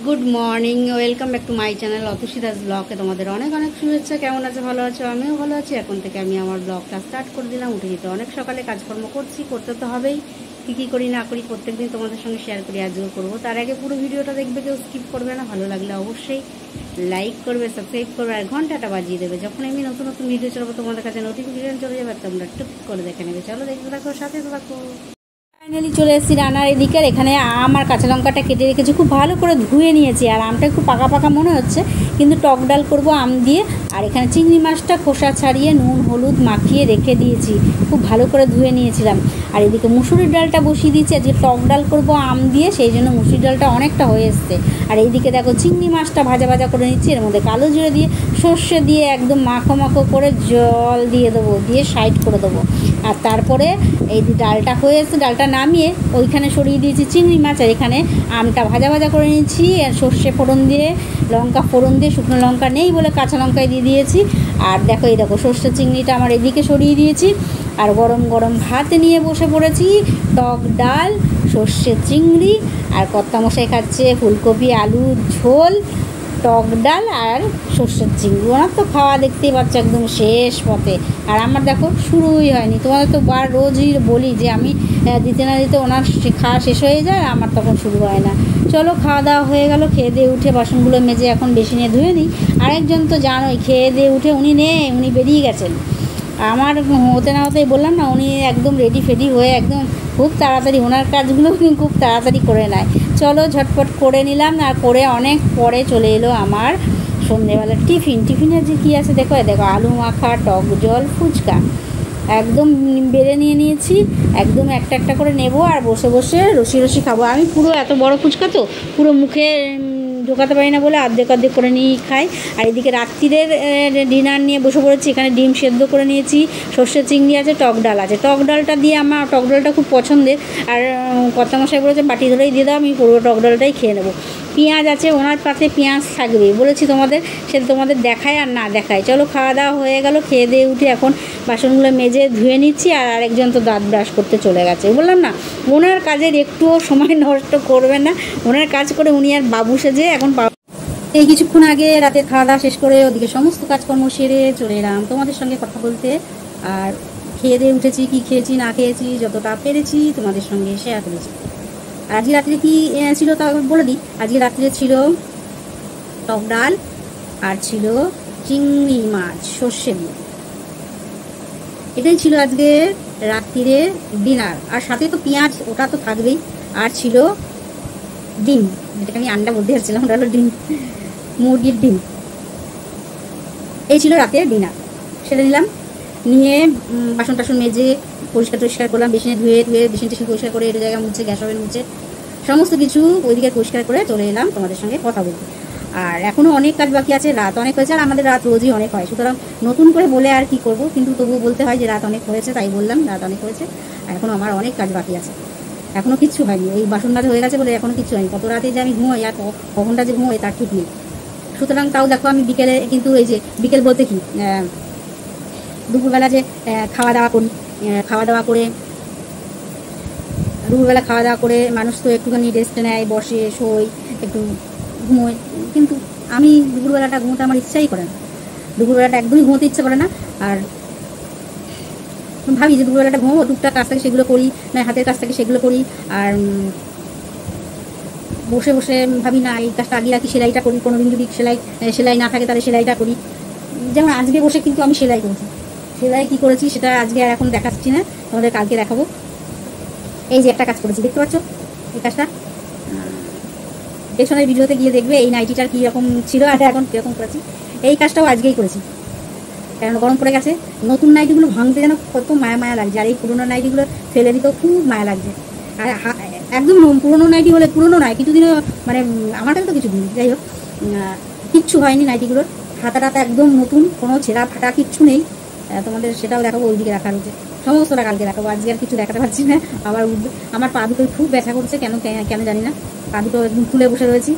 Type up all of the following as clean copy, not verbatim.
Good morning, welcome back to my channel Atushi Das ব্লগে তোমাদের অনেক অনেক শুভেচ্ছা। কেমন আছে? ভালো আছো? আমিও ভালো আছি। এখন থেকে আমি আমার ব্লগটা স্টার্ট করে দিলাম। উঠে যেতে অনেক সকালে কাজকর্ম করতে তো হবেই। কী করি না করি প্রত্যেকদিন তোমাদের সঙ্গে শেয়ার করি, আজও করবো। তার আগে পুরো ভিডিওটা দেখবে, কেউ স্কিপ করবে না। ভালো লাগলে অবশ্যই লাইক করবে, সাবস্ক্রাইব করবে আর ঘন্টাটা বাজিয়ে দেবে। যখন আমি নতুন নতুন ভিডিও চলবো তোমাদের কাছে নোটিফিকেশন চলে যাবে, তোমরা টুক করে দেখে নেবে। চলো দেখতে থাকো, সাথে থাকো। ফাইনালি চলে এসেছি রান্নার এদিকে। এখানে আম আর কাঁচা লঙ্কাটা কেটে রেখেছি, খুব ভালো করে ধুয়ে নিয়েছি। আর আমটা একটু পাকা পাকা মনে হচ্ছে, কিন্তু টক ডাল করবো আম দিয়ে। আর এখানে চিংড়ি মাছটা খোসা ছাড়িয়ে নুন হলুদ মাখিয়ে রেখে দিয়েছি, খুব ভালো করে ধুয়ে নিয়েছিলাম। আর এদিকে মুসুরির ডালটা বসিয়ে দিয়েছি, আজকে টক ডাল করবো আম দিয়ে, সেই জন্য মুসুরির ডালটা অনেকটা হয়ে এসছে। আর এইদিকে দেখো চিংড়ি মাছটা ভাজা ভাজা করে নিচ্ছি, এর মধ্যে কালো জিরে দিয়ে সর্ষে দিয়ে একদম মাখো মাখো করে জল দিয়ে দেবো, দিয়ে সাইড করে দেবো। আর তারপরে এই ডালটা হয়ে এসছে, ডালটা নামিয়ে ওইখানে সরিয়ে দিয়েছি চিংড়ি মাছ। আর এখানে আমটা ভাজা ভাজা করে নিয়েছি, আর সর্ষে ফোড়ন দিয়ে লঙ্কা ফোড়ন দিয়ে, শুকনো লঙ্কা নেই বলে কাঁচা লঙ্কায় দিয়ে দিয়েছি। আর দেখো এই দেখো সর্ষে চিংড়িটা আমার এদিকে সরিয়ে দিয়েছি। আর গরম গরম ভাত নিয়ে বসে পড়েছি, টক ডাল সর্ষে চিংড়ি আর কর্তামশাই খাচ্ছে ফুলকপি আলুর ঝোল, টক ডাল আর সর্ষের চিংড়ি। ওনার তো খাওয়া দেখতেই পাচ্ছ একদম শেষ পথে, আর আমার দেখো শুরুই হয়নি। তোমাদের তো রোজই বলি যে আমি দিতে না দিতে ওনার খাওয়া শেষ হয়ে যায়, আমার তখন শুরু হয় না। চলো খাওয়া দাওয়া হয়ে গেল, খেয়ে দিয়ে উঠে বাসনগুলো মেজে এখন বেসিনে ধুয়ে নিই। আরেকজন তো জানোই খেয়ে দিয়ে উঠে উনি বেরিয়ে গেছেন। আমার হতে না হতেই বললাম না, উনি একদম রেডি ফেডি হয়ে একদম খুব তাড়াতাড়ি ওনার কাজগুলো খুব তাড়াতাড়ি করে নেয়। চলো ঝটপট করে নিলাম, আর করে অনেক পরে চলে এলো আমার সন্ধেবেলার টিফিনে যে কী আছে দেখো, দেখো আলু মাখা টক জল ফুচকা একদম বেড়ে নিয়েছি। একদম একটা একটা করে নেব আর বসে বসে রসি খাবো। আমি পুরো এত বড় ফুচকা তো পুরো মুখে ঢোকাতে পারি না বলে অর্ধেক করে নিয়েই খাই। আর এদিকে রাত্রিরের ডিনার নিয়ে বসে পড়েছি। এখানে ডিম সেদ্ধ করে নিয়েছি, সর্ষে চিংড়ি আছে, টক ডাল আছে। টক ডালটা দিয়ে আমার টক ডালটা খুব পছন্দের। আর কর্তামশাই বলেছে বাটি ধরেই দিয়ে দাও, আমি পুরো টক ডালটাই খেয়ে নেবো। পেঁয়াজ আছে, ওনার পাতে পেঁয়াজ থাকবে বলেছি তোমাদের, সেটা তোমাদের দেখায় আর না দেখায়। চলো খাওয়া দাওয়া হয়ে গেল, খেয়ে দিয়ে উঠে এখন বাসনগুলো মেজে ধুয়ে নিচ্ছি। আর আরেকজন তো দাঁত ব্রাশ করতে চলে গেছে। বললাম না ওনার কাজের একটুও সময় নষ্ট করবেন না, ওনার কাজ করে উনি আর বাবু সেজে এখন এই কিছুক্ষণ আগে রাতে খাওয়া দাওয়া শেষ করে ওদিকে সমস্ত কাজকর্ম সেরে চলে এলাম তোমাদের সঙ্গে কথা বলতে। আর খেয়ে দিয়ে উঠেছি, কি খেয়েছি না খেয়েছি যতটা পেরেছি তোমাদের সঙ্গে শেয়ার করেছি। আর আজকে রাত্রে কি ছিল তা বলে দিই। আজকে রাত্রে ছিল টক ডাল আর ছিল চিংড়ি মাছ সর্ষে দিয়ে, এটাই ছিল আজকে রাত্রিরে ডিনার। আর সাথে তো পেঁয়াজ ওটা তো থাকবেই। আর ছিল ডিম, যেটাকে আমি আন্ডা বলতে যাচ্ছিলাম, ওটা হলো ডিম, মুরগির ডিম। এই ছিল রাতের ডিনার। সেরে নিলাম, নিয়ে বাসন টাসন মেজে পরিষ্কার করলাম, বেসিনে ধুয়ে বেসিন টেসিন পরিষ্কার করে এটা জায়গা মুছে, গ্যাস ওভেন মুছে সমস্ত কিছু ওইদিকে পরিষ্কার করে চলে এলাম তোমাদের সঙ্গে কথা বলতে। আর এখনও অনেক কাজ বাকি আছে, রাত অনেক হয়েছে। আর আমাদের রাত রোজই অনেক হয়, সুতরাং নতুন করে বলে আর কি করব, কিন্তু তবুও বলতে হয় যে রাত অনেক হয়েছে, তাই বললাম রাত অনেক হয়েছে। আর এখনও আমার অনেক কাজ বাকি আছে, এখনও কিচ্ছু হয়নি। এই বাসন কাজ হয়ে গেছে বলে এখনও কিচ্ছু হয়নি। কত রাতে যে আমি ঘুমোই আর কখনটা যে ঘুমোই তার ঠিক নেই। সুতরাং তাও দেখো আমি বিকেলে, কিন্তু এই যে বিকেল বলতে কি দুপুরবেলা যে খাওয়া দাওয়া করি, দুপুরবেলা খাওয়া দাওয়া করে মানুষ তো একটুখানি রেস্ট নেয়, বসে শোয়, একটু ঘুমোয়। কিন্তু আমি দুপুরবেলাটা ঘুমোতে আমার ইচ্ছাই করে না, দুপুরবেলাটা একদমই ঘুমোতে ইচ্ছা করে না। আর ভাবি যে দুপুরবেলাটা ঘুমো, টুকটাক কাজ থাকে সেগুলো করি, না হাতের কাজ থাকে সেগুলো করি। আর বসে বসে ভাবি না এই কাজটা আগে রাখি, সেলাইটা করি। কোনোদিন যদি সেলাই না থাকে তাহলে সেলাইটা করি। যেমন আজকে বসে কিন্তু আমি সেলাই করেছি। সেলাই কী করেছি সেটা আজকে আর এখন দেখাচ্ছি না, তোমাদের কালকে দেখাবো। এই যে একটা কাজ করেছি, দেখতে পাচ্ছ এই কাজটা, পেছনের ভিডিওতে গিয়ে দেখবে এই নাইটিটার কীরকম ছিল আর এখন কীরকম করেছি। এই কাজটাও আজকেই করেছি, কারণ গরম পড়ে গেছে। নতুন নাইটিগুলো ভাঙতে যেন কত মায়া লাগছে, আর এই পুরোনো নাইটিগুলো ফেলে দিতেও খুব মায়া লাগছে। আর একদম পুরোনো নাইটি হলে পুরোনো নয়, কিছুদিনও মানে আমার কাছে তো কিছুদিন, যাই হোক কিচ্ছু হয়নি নাইটিগুলোর। হাতা একদম নতুন, কোনো ছেঁড়া ফাটা কিচ্ছু নেই। তোমাদের সেটাও দেখাবো, ওইদিকে রাখা রয়েছে, সমস্তটা কালকে দেখাবো। আজকে আর কিছু দেখাতে পারছি না। আবার আমার পা দুটো খুব ব্যথা করছে, কেন জানি না। পা দুটো একদম তুলে বসে রয়েছি,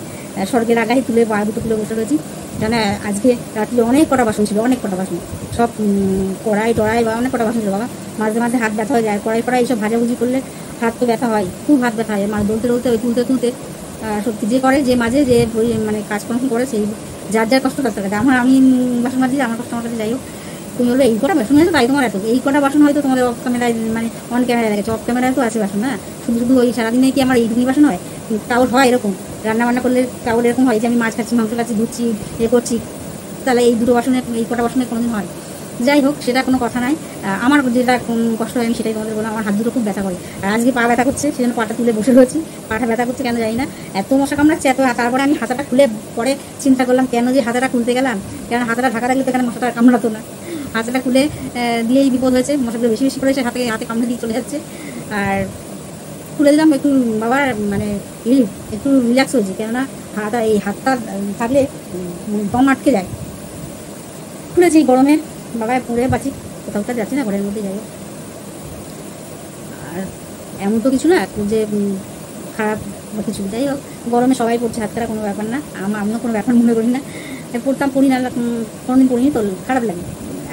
স্বর্গের আগায় তুলে পা দুটো তুলে বসে রয়েছি। জানা আজকে রাত্রে অনেক কটা বাসন ছিল, সব কড়াই বা অনেক কটা বাসন ছিল বাবা। মাঝে হাত ব্যথা হয়ে যায়, কড়াই এইসব ভাজাভুজি করলে হাত তো ব্যথা হয়, খুব হাত ব্যথা হয়। মাছ বলতে ওই তুলতে সত্যি যে করে, যে মাঝে যে মানে কাজকর্ম করে, সেই যার যার কষ্ট তার কাছে। আমি বাসন মাঝি, আমার কষ্ট আমার কাছে। যাই হোক, তুমি বলবে এই কটা বাসন হয়েছে তাই তোমার এত, এই কটা বাসন হয়তো তোমাদের অফ ক্যামেরায় মানে অন ক্যামেরায় দেখেছে, অফ ক্যামেরায় তো আছে বাসন না। শুধু শুধু ওই সারাদিনে কি আমার এইটুকুনি বাসন হয়? তাও হয় এরকম, রান্না বান্না করলে তাও এরকম হয় যে আমি মাছ খাচ্ছি, মাংস খাচ্ছি, ধুচ্ছি, করছি, তাহলে এই দুটো বাসনে, এই কটা বাসনে কোনোদিন হয়? যাই হোক, সেটা কোনো কথা নাই। আমার যেটা কষ্ট হয় আমি সেটাই তোমাদের বললাম। আমার হাত দুটো খুব ব্যথা করে, আর আজকে পা ব্যথা করছে, সেজন্য পাটা তুলে বসে রয়েছি। পাটা ব্যথা করছে কেন জানি না, এত মশা কামড়াচ্ছে এত। তারপরে আমি হাতাটা খুলে পরে চিন্তা করলাম কেন যে হাতাটা খুলতে গেলাম, কেন হাতাটা ঢাকা রাখলে তো এখানে মশাটা কামড়াতো না। হাতাটা খুলে দিয়েই বিপদ হয়েছে, মশাগুলো বেশি বেশি করেছে, হাতে কামড়ে দিয়ে চলে যাচ্ছে। আর খুলে দিলাম একটু, বাবার মানে একটু রিল্যাক্স হয়েছে, কেননা হাতটা থাকলে দম আটকে যায়। খুলেছি গরমে, বাবায় পড়ে বাঁচি, কোথাও যাচ্ছি না, ঘরের মধ্যে যাই। আর এমন তো কিছু না যে খারাপ বা কিছু। যাই হোক, গরমে সবাই পড়ছে, হাত খারাপ কোনো ব্যাপার না, আমিও কোনো ব্যাপার মনে করি না। পড়ি না, কোনোদিন পড়িনি তো খারাপ লাগে।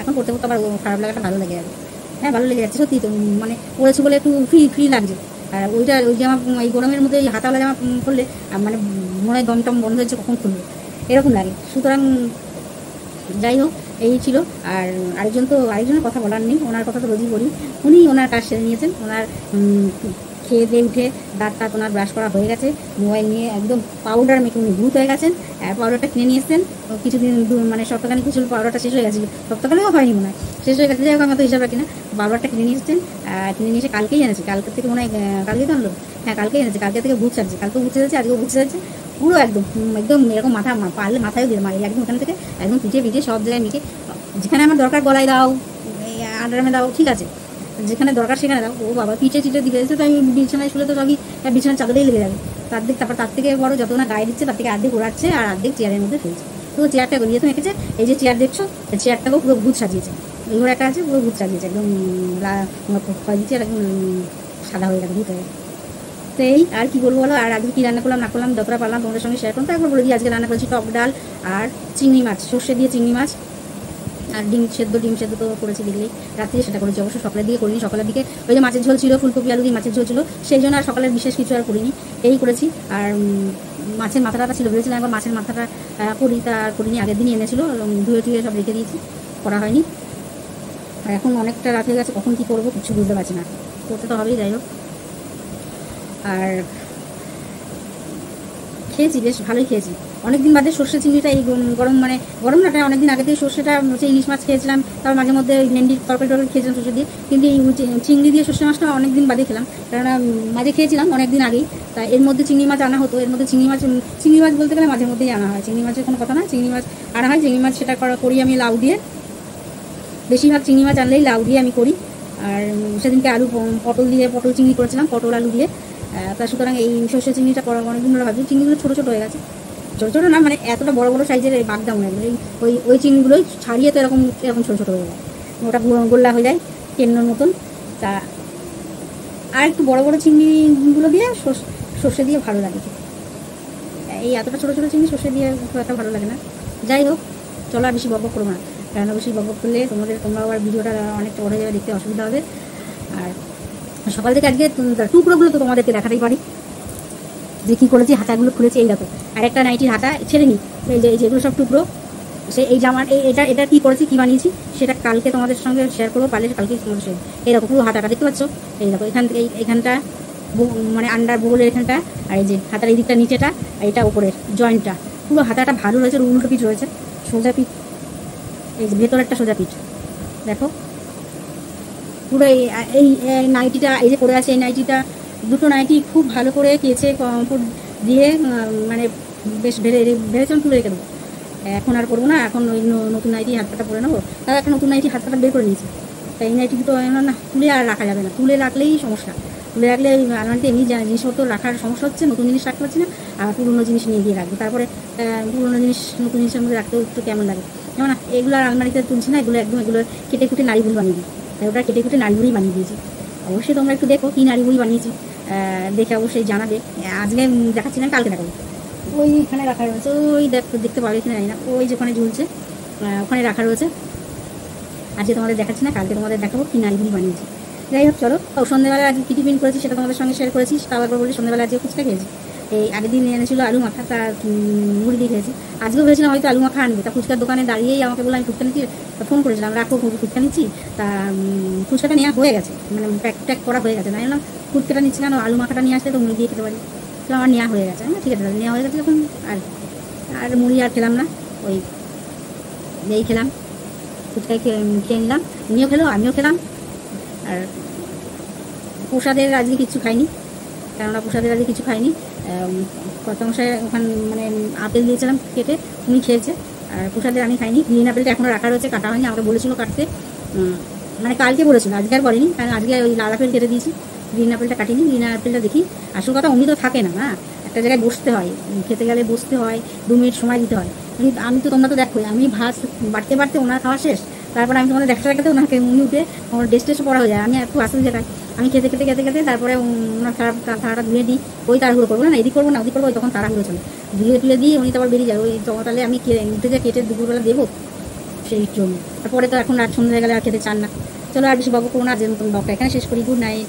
এখন পড়তে পড়তে আবার খারাপ লাগাটা ভালো লাগে। আর হ্যাঁ, ভালো লেগে যাচ্ছে সত্যি তো, মানে পড়েছি বলে একটু ফ্রি লাগছে। আর ওই জামা, এই গরমের মধ্যে এই হাতাওয়ালা জামা পরলে মানে মনে হয় দমটম বন্ধ হয়েছে, কখন খুলবে এরকম লাগে। সুতরাং যাই হোক, এই ছিল। আর আরেকজনের কথা বলার নেই, ওনার কথা তো রোজই বলি। উনি ওনার কাজ সেরে নিয়েছেন, ওনার খেয়ে দিয়ে উঠে দাঁত ওনার ব্রাশ করা হয়ে গেছে, মোবাইল নিয়ে একদম পাউডার মেখে উনি ভূত হয়ে গেছেন। আর পাউডারটা কিনে নিয়ে এসছেন কিছুদিন, মানে সপ্তাহখানি কিছু পাউডারটা শেষ হয়ে গেছিলো, সপ্তাহখানেও হয়নি মনে হয়, শেষ হয়ে গেছে। যাই হোক, আমার তো হিসাব রাখি না। পাউডারটা কিনে নিয়ে এসছেন, কিনে নিয়ে এসে কালকেই এনেছে, কালকে থেকে মনে হয় কালকেই তো আনলো, হ্যাঁ কালকেই এনেছে। কালকে থেকে ভূত ছাড়ছে, কালকেও ভূত ছেড়েছে, আজকেও ভূত ছেড়েছে। পুরো একদম এরকম মাথা পারলে মাথায়ও দিয়ে মারি একদম, ওখান থেকে একদম পিঠে সব জায়গায় মেখে, যেখানে আমার দরকার গলায় দাও, আন্ডারমে দাও, ঠিক আছে, যেখানে দরকার সেখানে দাও। ও বাবা, পিঠে দিকে দিচ্ছে তো আমি বিছানায় শুলে তো সবই বিছানার চাদরেই লেগে যাবে। তারপর তার থেকে বড় যত না গায়ে দিচ্ছে, তার থেকে অর্ধেক ওড়াচ্ছে আর অর্ধেক চেয়ারের মধ্যে ফেলছে। তো চেয়ারটা গলিয়ে তো রেখেছে, এই যে চেয়ার দেখছো, চেয়ারটাকেও পুরো ভূত সাজিয়েছে। এগুলো একটা আছে, পুরো ভূত সাজিয়েছে, একদম খয় দিচ্ছে, আর একদম সাদা হয়ে গেছে, ভূত হয়ে গেছে। তো এই আর কি বলবো বলো। আর আজকে কী রান্না করলাম না করলাম যতটা পারলাম তোমাদের সঙ্গে শেয়ার করলাম। তো একবার বলে দিই, আজকে রান্না করেছি টক ডাল আর চিংড়ি মাছ, সর্ষে দিয়ে চিংড়ি মাছ, আর ডিম সেদ্ধ তো করেছি দেখলেই। রাত্রে সেটা করেছি, অবশ্য সকালের দিকে করিনি। সকালের দিকে ওই যে মাছের ঝোল ছিল, ফুলকপি আলু দিয়ে মাছের ঝোল ছিল, সেই জন্য আর সকালের বিশেষ কিছু আর করিনি, এই করেছি। আর মাছের মাথাটা ছিল, ভেবেছিলাম একবার মাছের মাথাটা করি, তা করিনি। আগের দিনই এনেছিল, ধুয়ে সব রেখে দিয়েছি, করা হয়নি। আর এখন অনেকটা রাত হয়ে গেছে, কখন কী করবো কিছু বুঝতে পারছি না, করতে তো হবেই। যাই হোক, আর খেয়েছি, বেশ ভালোই খেয়েছি। অনেকদিন বাদে সর্ষে চিংড়িটা, এই গরম মানে গরম না, অনেকদিন আগে থেকে সর্ষেটা হচ্ছে, ইলিশ মাছ খেয়েছিলাম, তার মাঝে মধ্যে ভেন্ডির তরকারি খেয়েছিলাম সর্ষে দিয়ে, কিন্তু এই চিংড়ি দিয়ে সর্ষে মাছটা অনেকদিন বাদে খেলাম, কেননা মাঝে খেয়েছিলাম অনেকদিন আগেই। তা এর মধ্যে চিংড়ি মাছ আনা হতো, এর মধ্যে চিংড়ি মাছ বলতে গেলে মাঝে মধ্যেই আনা হয়, চিংড়ি মাছের কোনো কথা না, চিংড়ি মাছ আনা হয়। চিংড়ি মাছ সেটা করি আমি লাউ দিয়ে, বেশিরভাগ চিংড়ি মাছ আনলেই লাউ দিয়ে আমি করি। আর সেদিনকে পটল চিংড়ি করেছিলাম, পটল আলু দিয়ে। তা সুতরাং এই সর্ষে চিংড়িটা অনেকদিন ধরে ভাবছি। চিংড়িগুলো ছোটো ছোটো হয়ে গেছে, ছোটো ছোটো না মানে এতটা বড় বড় সাইজের বাগদা মনে হয়, ওই চিংড়িগুলোই ছাড়িয়ে তো এরকম ছোটো ছোটো হয়ে যায়, ওটা গোল্লা হয়ে যায় কেন্নর মতন। তা আর একটু বড় বড় চিংড়িগুলো দিয়ে সর্ষে দিয়ে ভালো লাগে। এই এতটা ছোটো ছোটো চিংড়ি সর্ষে দিয়ে খুব একটা ভালো লাগে না। যাই হোক, চলো আর বেশি বকবক করবো না, কারণ বেশি বকবক করলে তোমরা আবার ভিডিওটা অনেকটা বড় হয়ে যাবে, দেখতে অসুবিধা হবে। আর সকাল থেকে আজকে টুকরোগুলো তো তোমাদেরকে দেখাতেই পারি যে কী করেছি। হাতাগুলো খুলেছি, এই দেখো, আর একটা নাইটির হাতা ছেড়ে নিই, এই যেগুলো সব টুকরো, এই জামার এটা কী করেছি, কী বানিয়েছি সেটা কালকে তোমাদের সঙ্গে শেয়ার করবো, পারলে কালকে তোমাদের সঙ্গে। এইরকম পুরো হাতাটা দেখতে পাচ্ছ, এই দেখো, এখান থেকে এইখানটা মানে আন্ডার বগলের এখানটা, আর এই যে হাতার এই দিকটা নিচেটা, আর এটা উপরের জয়েন্টটা, পুরো হাতাটা ভালো রয়েছে, উল্টো পিঠ রয়েছে, সোজা পিঠ, এই যে ভেতরেরটা সোজা পিঠ দেখো পুরো। এই নাইটিটা এই যে পরে আছে, এই নাইটিটা দুটো নাইটি খুব ভালো করে কেচে কমফোর্ট দিয়ে মানে বেশ ভেবেছিলাম তুলে রেখে দেবো। এখন আর করবো না, এখন ওই নতুন নাইটি হাতটা পরে নেবো। তার একটা নতুন নাইটি হাতটা বের করে নিয়েছি, তাই এই নাইটি দুটো না তুলে আর রাখা যাবে না, তুলে রাখলেই সমস্যা। তুলে রাখলে ওই আলমারিতে এমনি জিনিসপত্র রাখার সমস্যা হচ্ছে, নতুন জিনিস রাখতে পারছি না, আর পুরোনো জিনিস নিয়ে গিয়ে রাখবো। তারপরে পুরোনো জিনিস নতুন জিনিসের মধ্যে রাখতেও একটু কেমন লাগে, যেমন না এগুলো আর আলমারিতে তুলছি না, এগুলো কেটে কুটে নাড়ি ভুল বানিয়ে দিই, তাই ওটা কেটে কুটে নাড়ি ভুড়ি বানিয়ে দিয়েছি। অবশ্যই তোমরা একটু দেখো কী নাড়ি ভুড়ি বানিয়েছি, দেখে অবশ্যই জানাবে। আজকে দেখাচ্ছি না, কালকে দেখাবো। ওইখানে রাখা রয়েছে, ওই দেখতে পাবে কিনা জানি না, ওই যেখানে ঝুলছে ওখানে রাখা রয়েছে। আজকে তোমাদের দেখাচ্ছি না, কালকে তোমাদের দেখাবো কী নাড়িগুলি বানিয়েছি। যাই হোক, চলো। সন্ধ্যেবেলা আজকে কী টিফিন করেছি সেটা তোমাদের সঙ্গে শেয়ার করেছি, তাও একবার বলি। সন্ধ্যেবেলা আজকে ফুচকা খেয়েছি, এই আগের দিন এনেছিল আলু মাখা, তা মুড়ি দিয়ে খেয়েছি। আজকেও ভেবেছিলাম হয়তো আলু মাখা আনবে, তা ফুচকার দোকানে দাঁড়িয়েই আমাকে বললাম আমি ফুচকা নিচ্ছি, তা ফোন করেছিলাম রাখো ফুচকা নিচ্ছি, তা ফুচকাটা নেওয়া হয়ে গেছে, মানে প্যাক করা হয়ে গেছে। তাই বললাম ফুচকাটা নিচ্ছি কেন, আলু মাখাটা নিয়ে আসলে তো মুড়ি দিয়ে খেতে পারি। তো আমার নেওয়া হয়ে গেছে, ঠিক আছে নেওয়া হয়ে গেছে যখন আর আর মুড়ি আর খেলাম না, ওই এই খেলাম, ফুচকাই খেয়ে নিলাম, উনিও খেলো আমিও খেলাম। আর প্রসাদের আজকে কিছু খাইনি, কেননা প্রসাদের আজকে কিছু খাইনি। কর্তামশাই ওখানে মানে আপেল দিয়েছিলাম কেটে, উনি খেয়েছে, আর প্রসাদের আমি খাইনি। গ্রিন আপেলটা এখনও রাখা রয়েছে, কাটা হয়নি, আমাকে বলেছিল কাটতে, মানে কালকে বলেছিল, আজকে আর করেনি, কারণ আজকে ওই লাল আপেল কেটে দিয়েছি, গ্রিন আপেলটা কাটিনি। গ্রিন আপেলটা দেখি, আসল কথা উনি তো থাকে না, হ্যাঁ একটা জায়গায় বসতে হয়, খেতে গেলে বসতে হয়, 2 মিনিট সময় দিতে হয়। আমি তো তোমরা তো দেখোই, আমি ভাত বাড়তে বাড়তে ওনার খাওয়া শেষ, তারপরে আমি তোমাদের দেখাতে দেখাতে ওনাকে উনি উঠে আমার ডেস্টেশন পড়া হয়ে যায়, আমি একটু আসতে যেটাই আমি খেতে খেতে খেতে খেতে তারপরে ওনার থালাটা ধুয়ে দিই, ওই তাড়াহুড়ো করবো না, এদিক করবো না ওদিক করবো, তখন তাড়াহুড়ো চলে, ধুয়ে তুলে দিয়ে উনি তারপর বেরিয়ে যায়, ওই তাহলে আমি উঠে যে কেটে দুপুরবেলা দেবো সেই জন্য। তারপরে তো এখন রাত সন্ধ্যা হয়ে গেলে আর খেতে চান না। চলো আর বেশি বকবক করবো না, যে নতুন ব্লগটা এখানে শেষ করি। Good night.